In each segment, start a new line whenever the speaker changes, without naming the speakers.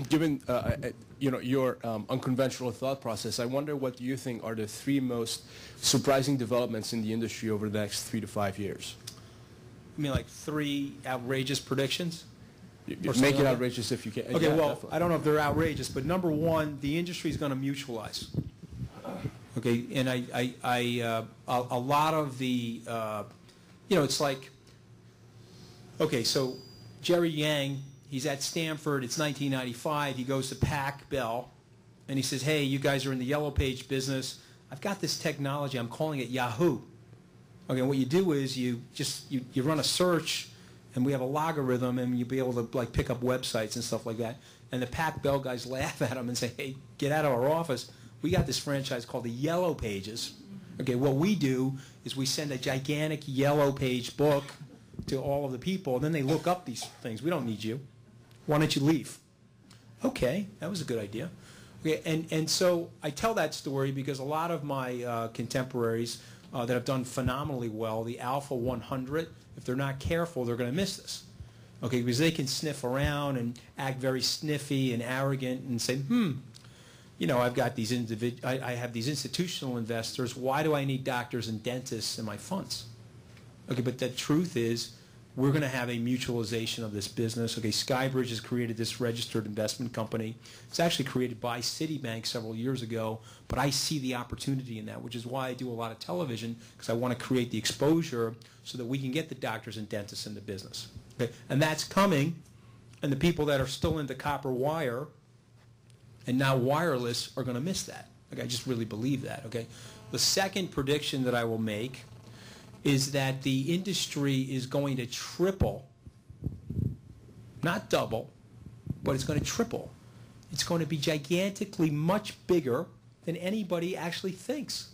Given your unconventional thought process, I wonder what you think are the three most surprising developments in the industry over the next 3 to 5 years.
You mean like three outrageous predictions?
Make it outrageous if you can.
Okay,
yeah,
well,
definitely.
I don't know if they're outrageous, but number one, the industry is going to mutualize. Okay, and a lot of the, it's like, okay, so Jerry Yang, he's at Stanford, it's 1995, he goes to Pac Bell, and he says, hey, you guys are in the yellow page business. I've got this technology, I'm calling it Yahoo. Okay, and what you do is you run a search, and we have a logarithm, and you'll be able to like pick up websites and stuff like that. And the Pac Bell guys laugh at him and say, hey, get out of our office. We got this franchise called the Yellow Pages. Okay, what we do is we send a gigantic yellow page book to all of the people, and then they look up these things. We don't need you. Why don't you leave? Okay, that was a good idea. Okay, and so I tell that story because a lot of my contemporaries that have done phenomenally well, the Alpha 100, if they're not careful, they're going to miss this. Okay, because they can sniff around and act very sniffy and arrogant and say, I've got these I have these institutional investors. Why do I need doctors and dentists in my funds? Okay, but the truth is, we're going to have a mutualization of this business. Okay, SkyBridge has created this registered investment company. It's actually created by Citibank several years ago, but I see the opportunity in that, which is why I do a lot of television, because I want to create the exposure so that we can get the doctors and dentists in the business. Okay, and that's coming, and the people that are still into copper wire and now wireless are going to miss that. Okay, I just really believe that. Okay, the second prediction that I will make is that the industry is going to triple, not double, but it's going to triple. It's going to be gigantically much bigger than anybody actually thinks.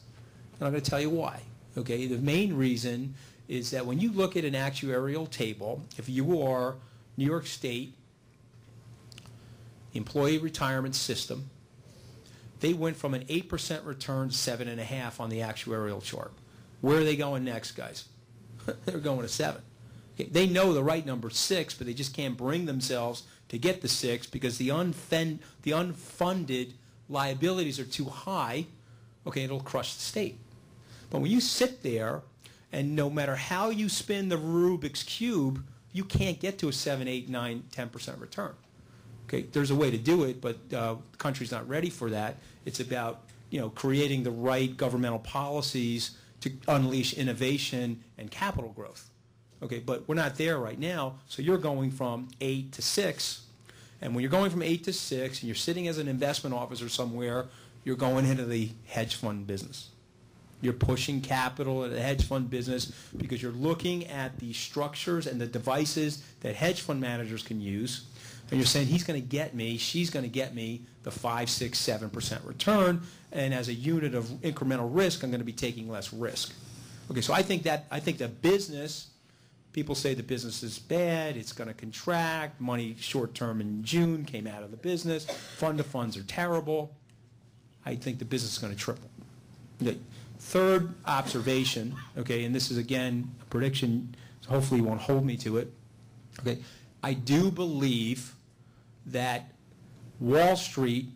And I'm going to tell you why. Okay, the main reason is that when you look at an actuarial table, if you are New York State Employee Retirement System, they went from an 8% return to 7.5% on the actuarial chart. Where are they going next, guys? They're going to 7. Okay, they know the right number is 6, but they just can't bring themselves to get the 6 because the unfunded liabilities are too high. Okay, it'll crush the state. But when you sit there, and no matter how you spin the Rubik's Cube, you can't get to a 7, 8, 9, 10% return. Okay, there's a way to do it, but the country's not ready for that. It's about creating the right governmental policies to unleash innovation and capital growth. Okay, but we're not there right now, so you're going from 8 to 6, and when you're going from 8 to 6 and you're sitting as an investment officer somewhere, you're going into the hedge fund business. You're pushing capital at the hedge fund business because you're looking at the structures and the devices that hedge fund managers can use, and you're saying he's going to get me, she's going to get me the 5, 6, 7% return, and as a unit of incremental risk, I'm going to be taking less risk. Okay, so I think the business, people say the business is bad, it's going to contract, money short-term in June came out of the business, fund-to-funds are terrible. I think the business is going to triple. Okay. Third observation, okay, and this is again a prediction, so hopefully you won't hold me to it. Okay, I do believe that Wall Street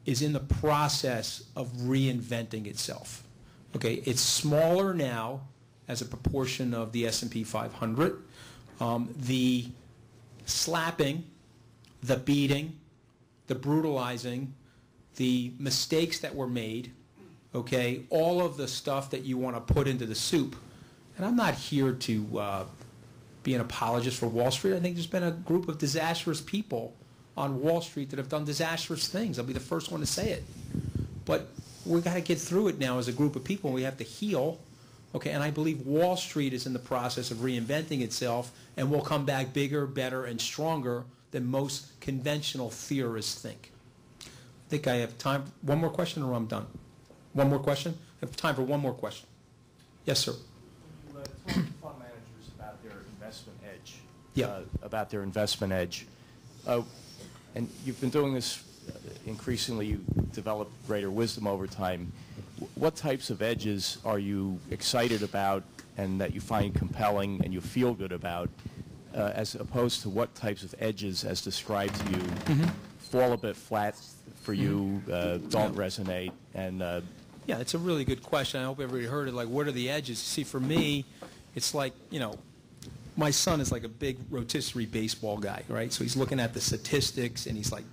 is in the process of reinventing itself. Okay, it's smaller now as a proportion of the S&P 500. The slapping, the beating, the brutalizing, the mistakes that were made, okay, all of the stuff that you want to put into the soup. And I'm not here to be an apologist for Wall Street. I think there's been a group of disastrous people on Wall Street that have done disastrous things. I'll be the first one to say it. But we've got to get through it now as a group of people. We have to heal. Okay, and I believe Wall Street is in the process of reinventing itself and will come back bigger, better, and stronger than most conventional theorists think. I think I have time. One more question or I'm done? One more question? I have time for one more question. Yes, sir.
You talk to fund managers about their investment edge.
Yeah.
About their investment edge. And you've been doing this increasingly. You develop greater wisdom over time. What types of edges are you excited about and that you find compelling and you feel good about as opposed to what types of edges, as described to you, fall a bit flat for you, don't resonate, and
yeah, it's a really good question. I hope everybody heard it. Like, what are the edges? See, for me, it's like, my son is like a big rotisserie baseball guy, right? So he's looking at the statistics, and he's like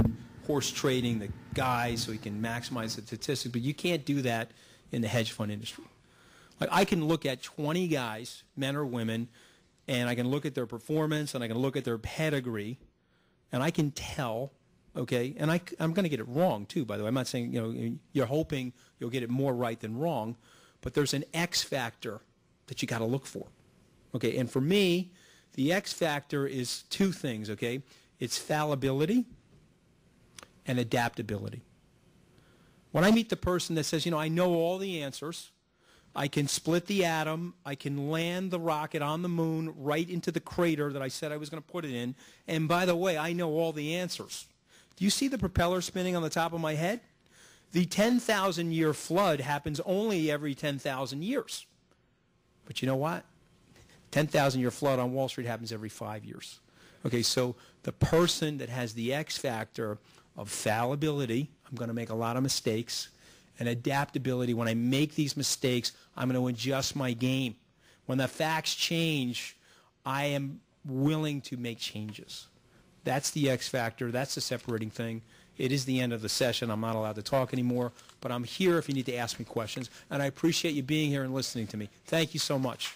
horse trading the guys so he can maximize the statistics. But you can't do that in the hedge fund industry. Like, I can look at 20 guys, men or women, and I can look at their performance, and I can look at their pedigree, and I can tell, okay, and I'm going to get it wrong too, by the way. I'm not saying, you're hoping you'll get it more right than wrong, but there's an X factor that you got to look for, okay? And for me, the X factor is two things, okay? It's fallibility and adaptability. When I meet the person that says, I know all the answers, I can split the atom, I can land the rocket on the moon right into the crater that I said I was going to put it in, and by the way, I know all the answers. Do you see the propeller spinning on the top of my head? The 10,000-year flood happens only every 10,000 years. But you know what? 10,000-year flood on Wall Street happens every 5 years. Okay, so the person that has the X factor of fallibility, I'm going to make a lot of mistakes, and adaptability, when I make these mistakes, I'm going to adjust my game. When the facts change, I am willing to make changes. That's the X factor. That's the separating thing. It is the end of the session. I'm not allowed to talk anymore, but I'm here if you need to ask me questions, and I appreciate you being here and listening to me. Thank you so much.